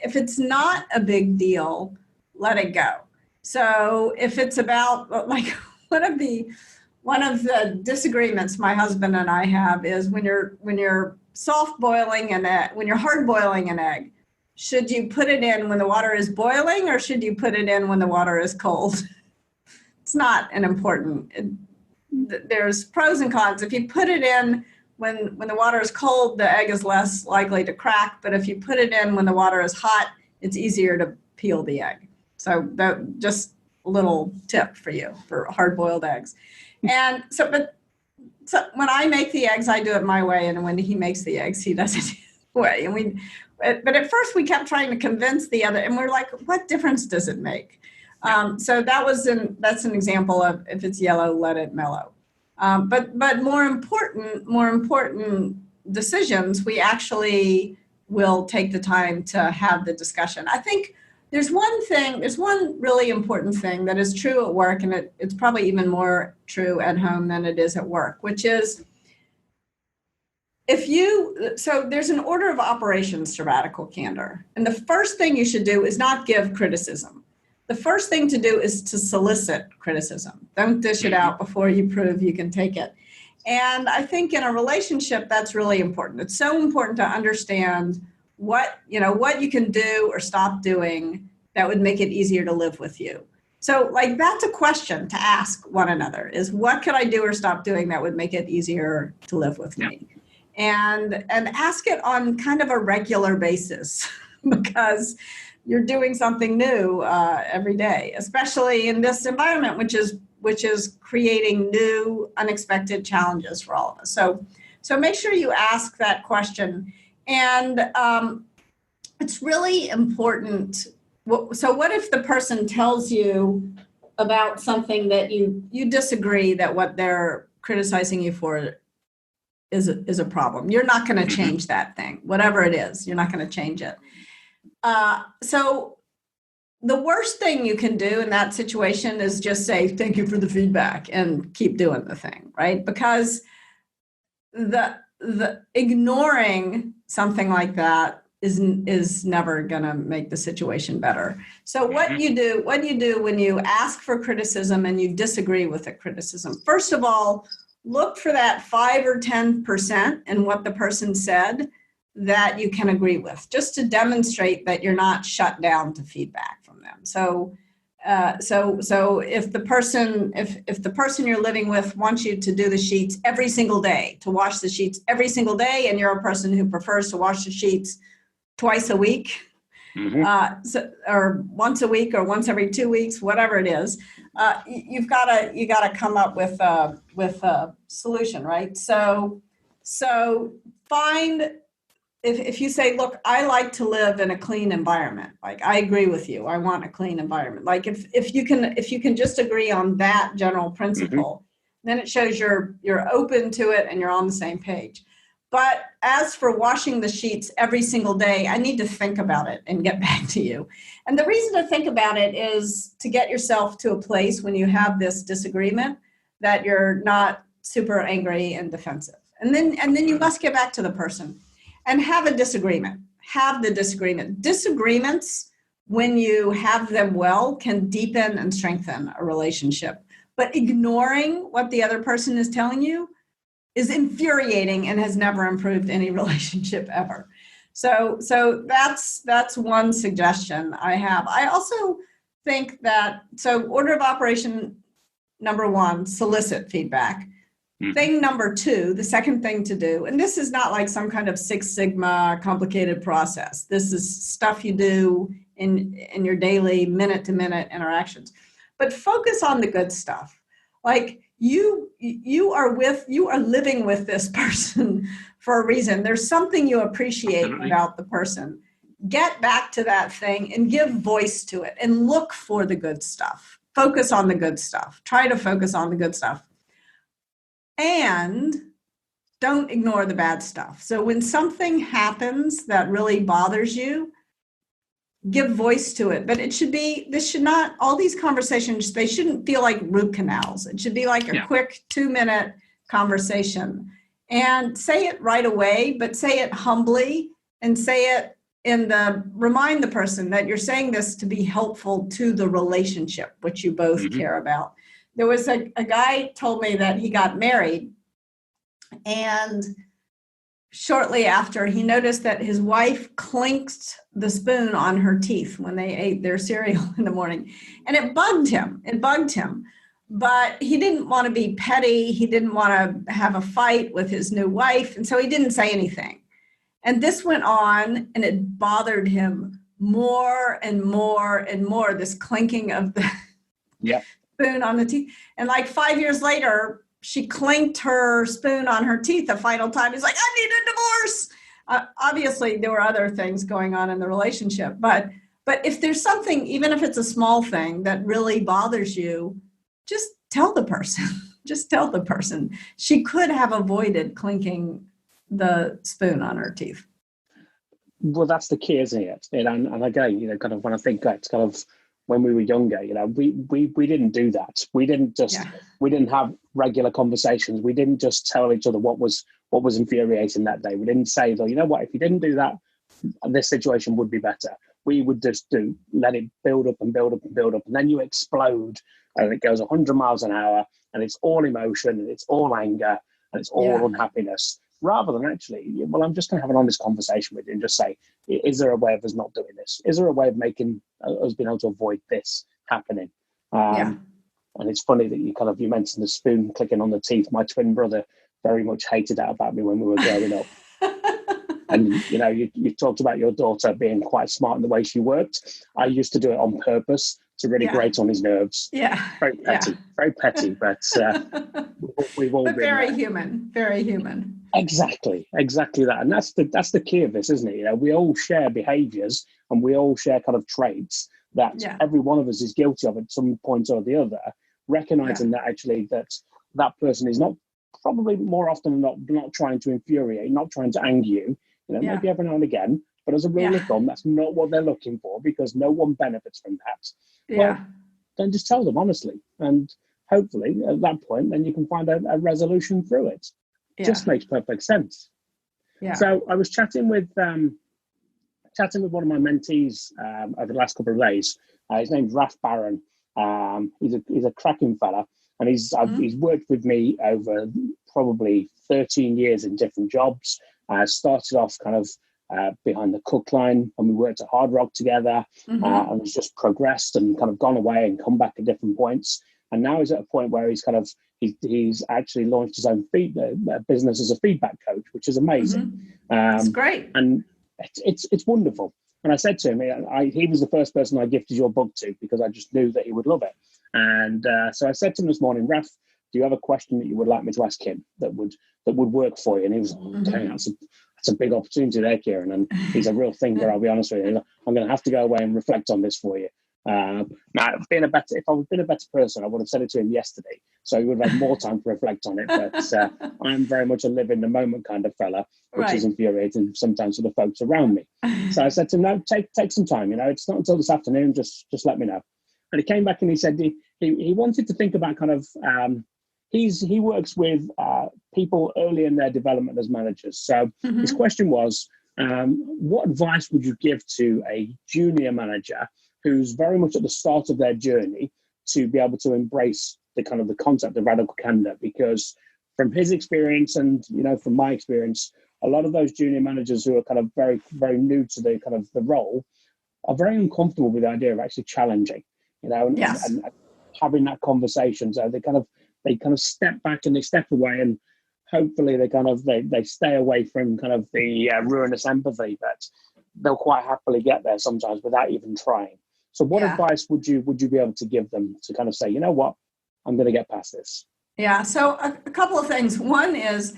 If it's not a big deal, let it go. So if it's about, like, one of the disagreements my husband and I have is when you're soft boiling when you're hard boiling an egg, should you put it in when the water is boiling or should you put it in when the water is cold? It's not an important. There's pros and cons. If you put it in when the water is cold, the egg is less likely to crack. But if you put it in when the water is hot, it's easier to peel the egg. So that just a little tip for you for hard-boiled eggs. And so when I make the eggs, I do it my way, and when he makes the eggs, he does it his way. But at first we kept trying to convince the other, and we're like, what difference does it make? So that's an example of, if it's yellow, let it mellow. But more important decisions, we actually will take the time to have the discussion. I think there's one really important thing that is true at work, and it's probably even more true at home than it is at work, which is so there's an order of operations to radical candor. And the first thing you should do is not give criticism. The first thing to do is to solicit criticism. Don't dish it out before you prove you can take it. And I think in a relationship, that's really important. It's so important to understand what you can do or stop doing that would make it easier to live with you. So that's a question to ask one another, is what could I do or stop doing that would make it easier to live with me? And ask it on kind of a regular basis because you're doing something new every day, especially in this environment, which is which is creating new, unexpected challenges for all of us. So make sure you ask that question. And it's really important. So what if the person tells you about something that you disagree, that what they're criticizing you for is a problem? You're not going to change that thing, whatever it is. You're not going to change it. So the worst thing you can do in that situation is just say, thank you for the feedback, and keep doing the thing, right? Because the ignoring something like that is never going to make the situation better. So what you do when you ask for criticism and you disagree with the criticism, first of all, look for that 5 or 10% in what the person said that you can agree with, just to demonstrate that you're not shut down to feedback from them. So if the person you're living with wants you to do the sheets every single day, to wash the sheets every single day, and you're a person who prefers to wash the sheets twice a week, or once a week, or once every 2 weeks, whatever it is, you gotta come up with a solution, right? So find. If you say, look, I like to live in a clean environment, like I agree with you, I want a clean environment. Like if you can just agree on that general principle, then it shows you're open to it and you're on the same page. But as for washing the sheets every single day, I need to think about it and get back to you. And the reason to think about it is to get yourself to a place when you have this disagreement that you're not super angry and defensive. And then you must get back to the person and have a disagreement. Have the disagreement. Disagreements, when you have them well, can deepen and strengthen a relationship. But ignoring what the other person is telling you is infuriating and has never improved any relationship ever. So that's one suggestion I have. I also think that, so order of operation number 1, solicit feedback. Thing number 2, the second thing to do, and this is not like some kind of Six Sigma complicated process. This is stuff you do in your daily minute-to-minute interactions. But focus on the good stuff. Like you are living with this person for a reason. There's something you appreciate about the person. Get back to that thing and give voice to it and look for the good stuff. Focus on the good stuff. Try to focus on the good stuff. And don't ignore the bad stuff. So when something happens that really bothers you, give voice to it. But all these conversations, they shouldn't feel like root canals. It should be like a quick 2-minute conversation. And say it right away, but say it humbly, and say it remind the person that you're saying this to be helpful to the relationship, which you both care about. There was a guy told me that he got married, and shortly after he noticed that his wife clinked the spoon on her teeth when they ate their cereal in the morning. And it bugged him. But he didn't want to be petty. He didn't want to have a fight with his new wife. And so he didn't say anything. And this went on, and it bothered him more and more and more, this clinking of the spoon on the teeth. And like 5 years later, she clinked her spoon on her teeth the final time. He's like, I need a divorce. Obviously, there were other things going on in the relationship. But if there's something, even if it's a small thing that really bothers you, just tell the person. Just tell the person. She could have avoided clinking the spoon on her teeth. Well, that's the key, isn't it? And again, kind of when I think it's kind of when we were younger, we didn't do that. We didn't have regular conversations. We didn't just tell each other what was infuriating that day. We didn't say, though, you know what, if you didn't do that, this situation would be better. We would just let it build up and build up and build up. And then you explode and it goes 100 miles an hour and it's all emotion and it's all anger and it's all unhappiness. Rather than actually, well, I'm just going to have an honest conversation with you and just say, is there a way of us not doing this? Is there a way of making us being able to avoid this happening? And it's funny that you mentioned the spoon clicking on the teeth. My twin brother very much hated that about me when we were growing up. And, you talked about your daughter being quite smart in the way she worked. I used to do it on purpose to really grate on his nerves. Yeah. Very petty, but we've all but been very there. human, very human. Exactly that. And that's the key of this, isn't it? We all share behaviors and we all share kind of traits that every one of us is guilty of at some point or the other, recognizing that actually that person is not, probably more often than not trying to infuriate, not trying to anger you, maybe every now and again, but as a rule of thumb, that's not what they're looking for, because no one benefits from that. Well, then just tell them honestly, and hopefully at that point, then you can find a resolution through it. Just makes perfect sense. So I was chatting with one of my mentees over the last couple of days. His name's Raf Barron. He's a cracking fella, and he's worked with me over probably 13 years in different jobs. Started off kind of behind the cook line, and we worked at Hard Rock together, and has just progressed and kind of gone away and come back at different points. And now he's at a point where he's actually launched his own business as a feedback coach, which is amazing. That's great. And it's wonderful. And I said to him, he was the first person I gifted your book to, because I just knew that he would love it. And so I said to him this morning, Raf, do you have a question that you would like me to ask him that would work for you? And he was like, okay, that's a big opportunity there, Kieron. And he's a real thinker, I'll be honest with you. I'm going to have to go away and reflect on this for you. Now, if I had been a better person, I would have said it to him yesterday, so he would have had more time to reflect on it. But I'm very much a live in the moment kind of fella, which is infuriating sometimes for the folks around me. So I said to him, no, take some time. It's not until this afternoon. Just let me know. And he came back and he said he wanted to think about kind of he works with people early in their development as managers. So his question was, what advice would you give to a junior manager who's very much at the start of their journey to be able to embrace the concept of radical candor? Because from his experience and, from my experience, a lot of those junior managers who are kind of very, very new to the role are very uncomfortable with the idea of actually challenging, and having that conversation. So they kind of step back and they step away, and hopefully they stay away from kind of the ruinous empathy that they'll quite happily get there sometimes without even trying. So what advice would you be able to give them to kind of say, you know what, I'm going to get past this? Yeah. So a couple of things. One is,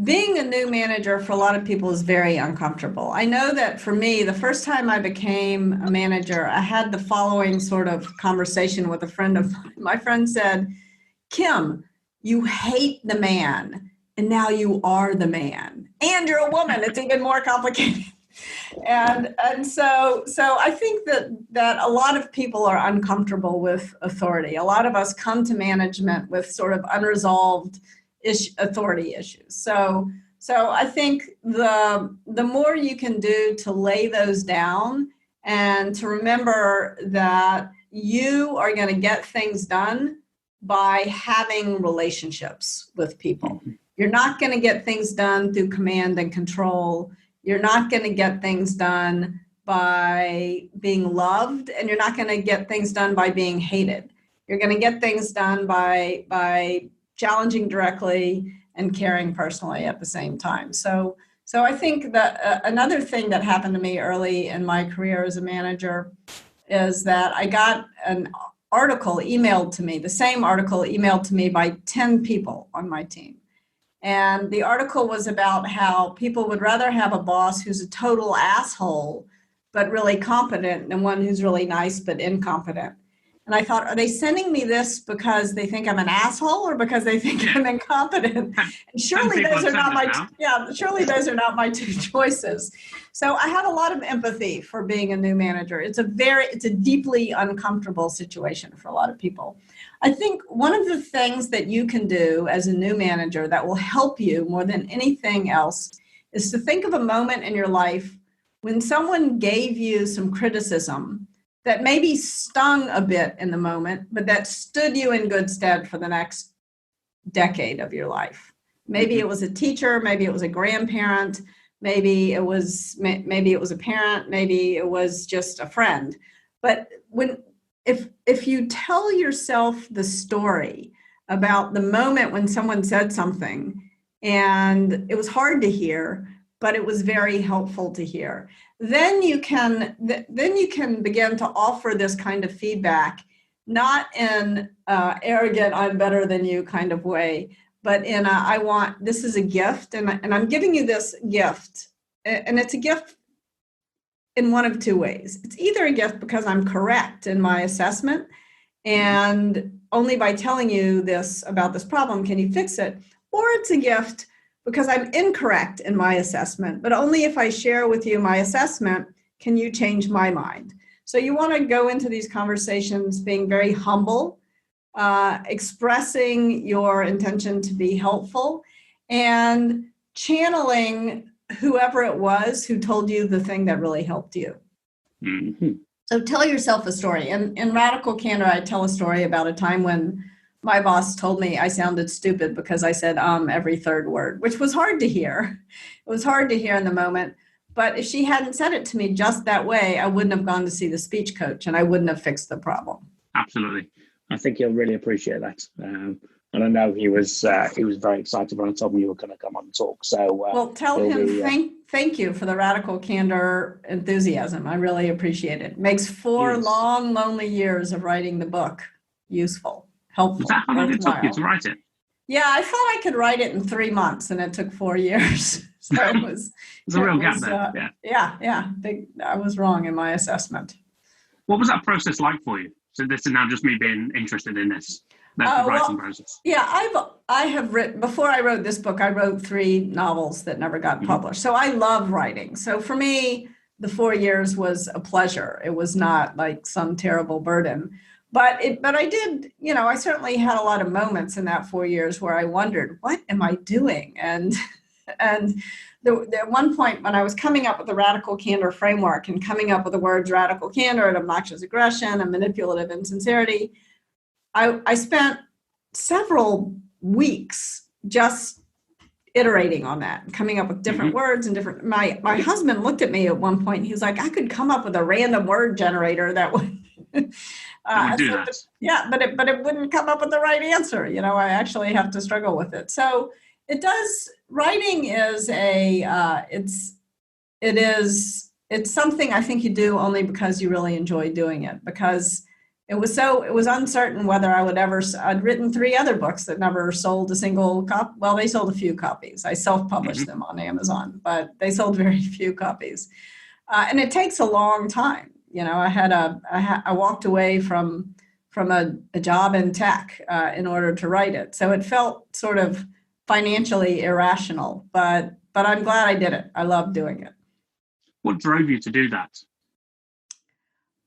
being a new manager for a lot of people is very uncomfortable. I know that for me, the first time I became a manager, I had the following sort of conversation with a friend of mine. My friend said, Kim, you hate the man, and now you are the man, and you're a woman. It's even more complicated. And so I think that a lot of people are uncomfortable with authority. A lot of us come to management with sort of unresolved authority issues. So I think the more you can do to lay those down, and to remember that you are going to get things done by having relationships with people. You're not going to get things done through command and control. You're not going to get things done by being loved, and you're not going to get things done by being hated. You're going to get things done by challenging directly and caring personally at the same time. So I think that another thing that happened to me early in my career as a manager is that I got an article emailed to me, the same article emailed to me by 10 people on my team. And the article was about how people would rather have a boss who's a total asshole, but really competent, than one who's really nice, but incompetent. And I thought, are they sending me this because they think I'm an asshole, or because they think I'm incompetent? And surely those are not my two choices. So I have a lot of empathy for being a new manager. It's a deeply uncomfortable situation for a lot of people. I think one of the things that you can do as a new manager that will help you more than anything else is to think of a moment in your life when someone gave you some criticism that maybe stung a bit in the moment, but that stood you in good stead for the next decade of your life. Maybe it was a teacher, maybe it was a grandparent, maybe it was a parent, maybe it was just a friend. But if you tell yourself the story about the moment when someone said something and it was hard to hear, but it was very helpful to hear. Then you can begin to offer this kind of feedback, not in arrogant, I'm better than you kind of way, but in this is a gift, and I'm giving you this gift, and it's a gift in one of two ways. It's either a gift because I'm correct in my assessment, and only by telling you this about this problem can you fix it, or it's a gift because I'm incorrect in my assessment, but only if I share with you my assessment can you change my mind. So you want to go into these conversations being very humble, expressing your intention to be helpful, and channeling whoever it was who told you the thing that really helped you. Mm-hmm. So tell yourself a story. In Radical Candor, I tell a story about a time when my boss told me I sounded stupid because I said every third word, which was hard to hear. It was hard to hear in the moment. But if she hadn't said it to me just that way, I wouldn't have gone to see the speech coach and I wouldn't have fixed the problem. Absolutely. I think he'll really appreciate that. And I know he was very excited when I told him you were going to come on and talk. So well, tell him thank you for the Radical Candor enthusiasm. I really appreciate it. It makes 4 long, lonely years of writing the book useful, helpful. Was that how long it took you to write it? Yeah, I thought I could write it in 3 months, and it took 4 years. So it was. There's a real gap there. Yeah. I was wrong in my assessment. What was that process like for you? So this is now just me being interested in this. That's the writing process. Yeah, I have written, before I wrote this book, I wrote 3 novels that never got published. So I love writing. So for me, the 4 years was a pleasure. It was not like some terrible burden. But I did, I certainly had a lot of moments in that 4 years where I wondered, what am I doing? And at one point when I was coming up with the Radical Candor framework and coming up with the words radical candor and obnoxious aggression and manipulative insincerity, I spent several weeks just iterating on that, coming up with different words and different. My husband looked at me at one point. He was like, I could come up with a random word generator that would. Yeah, but it wouldn't come up with the right answer. I actually have to struggle with it. So it does. Writing is it's something I think you do only because you really enjoy doing it, because it was uncertain whether I'd written 3 other books that never sold a single copy. Well, they sold a few copies. I self-published them on Amazon, but they sold very few copies. And it takes a long time. I walked away from a job in tech in order to write it. So it felt sort of financially irrational, but I'm glad I did it. I love doing it. What drove you to do that?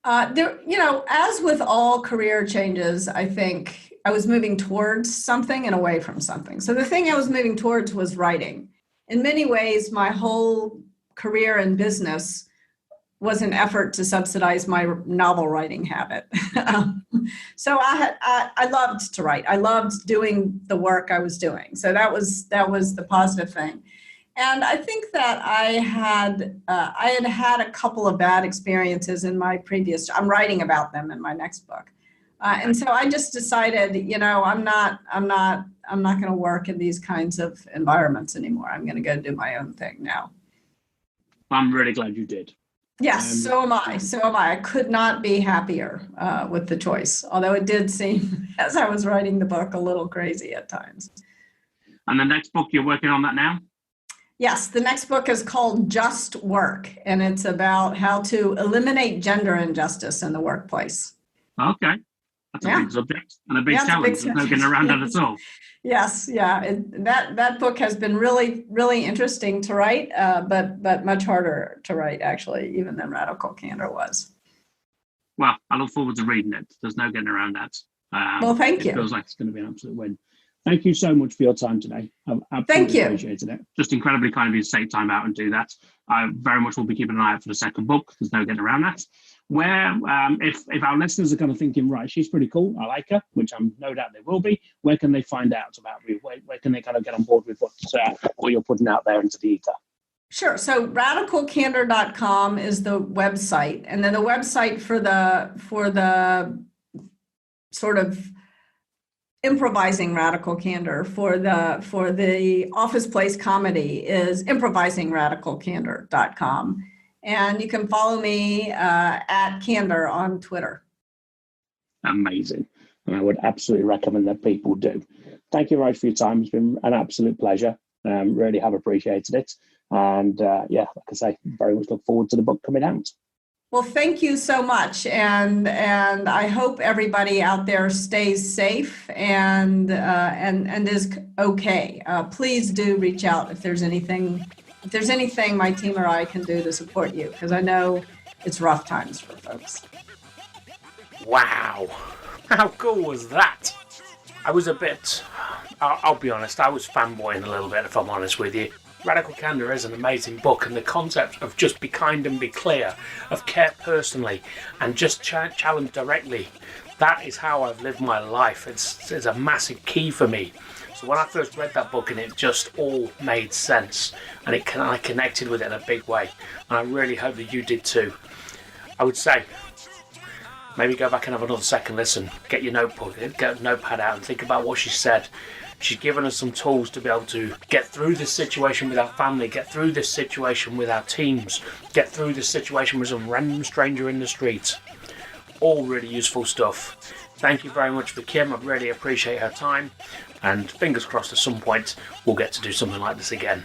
As with all career changes, I think I was moving towards something and away from something. So the thing I was moving towards was writing. In many ways, my whole career in business was an effort to subsidize my novel writing habit. So I loved to write. I loved doing the work I was doing. So that was the positive thing. And I think that I had had a couple of bad experiences in my previous. I'm writing about them in my next book, and so I just decided, I'm not going to work in these kinds of environments anymore. I'm going to go do my own thing now. I'm really glad you did. Yes, so am I. I could not be happier with the choice, although it did seem, as I was writing the book, a little crazy at times. And the next book, you're working on that now? Yes, the next book is called Just Work, and it's about how to eliminate gender injustice in the workplace. Okay. That's a big subject and a big challenge. There's no getting around that at all. Yes, yeah. That book has been really, really interesting to write, but much harder to write, actually, even than Radical Candor was. Well, I look forward to reading it. There's no getting around that. Well, thank you. It feels like it's going to be an absolute win. Thank you so much for your time today. I've absolutely appreciated it. Just incredibly kind of you to take time out and do that. I very much will be keeping an eye out for the second book. There's no getting around that. Where, if our listeners are kind of thinking, right, she's pretty cool, I like her, which I'm no doubt they will be, where can they find out about you? Where can they kind of get on board with what you're putting out there into the ether? Sure. So radicalcandor.com is the website. And then the website for the sort of improvising radical candor. For the Office Place comedy is improvisingradicalcandor.com. And you can follow me at Candor on Twitter. Amazing. And I would absolutely recommend that people do. Thank you, Rose, for your time. It's been an absolute pleasure. Really have appreciated it. And like I say, very much look forward to the book coming out. Well, thank you so much. And I hope everybody out there stays safe and is okay. Please do reach out if there's anything my team or I can do to support you, because I know it's rough times for folks. Wow. How cool was that? I was a bit, I'll be honest, I was fanboying a little bit, if I'm honest with you. Radical Candor is an amazing book, and the concept of just be kind and be clear, of care personally, and just challenge directly, that is how I've lived my life. It's a massive key for me. So when I first read that book, and it just all made sense, and I connected with it in a big way, and I really hope that you did too. I would say, maybe go back and have another second listen, get your notebook, get a notepad out and think about what she said. She's given us some tools to be able to get through this situation with our family, get through this situation with our teams, get through this situation with some random stranger in the street. All really useful stuff. Thank you very much for Kim. I really appreciate her time. And fingers crossed at some point we'll get to do something like this again.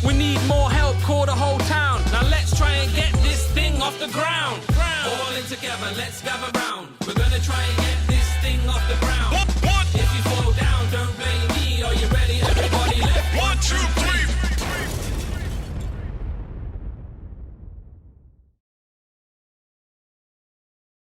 We need more help, call the whole town. Now let's try and get this thing off the ground. All in together, let's gather round. We're gonna try and get this thing off the ground.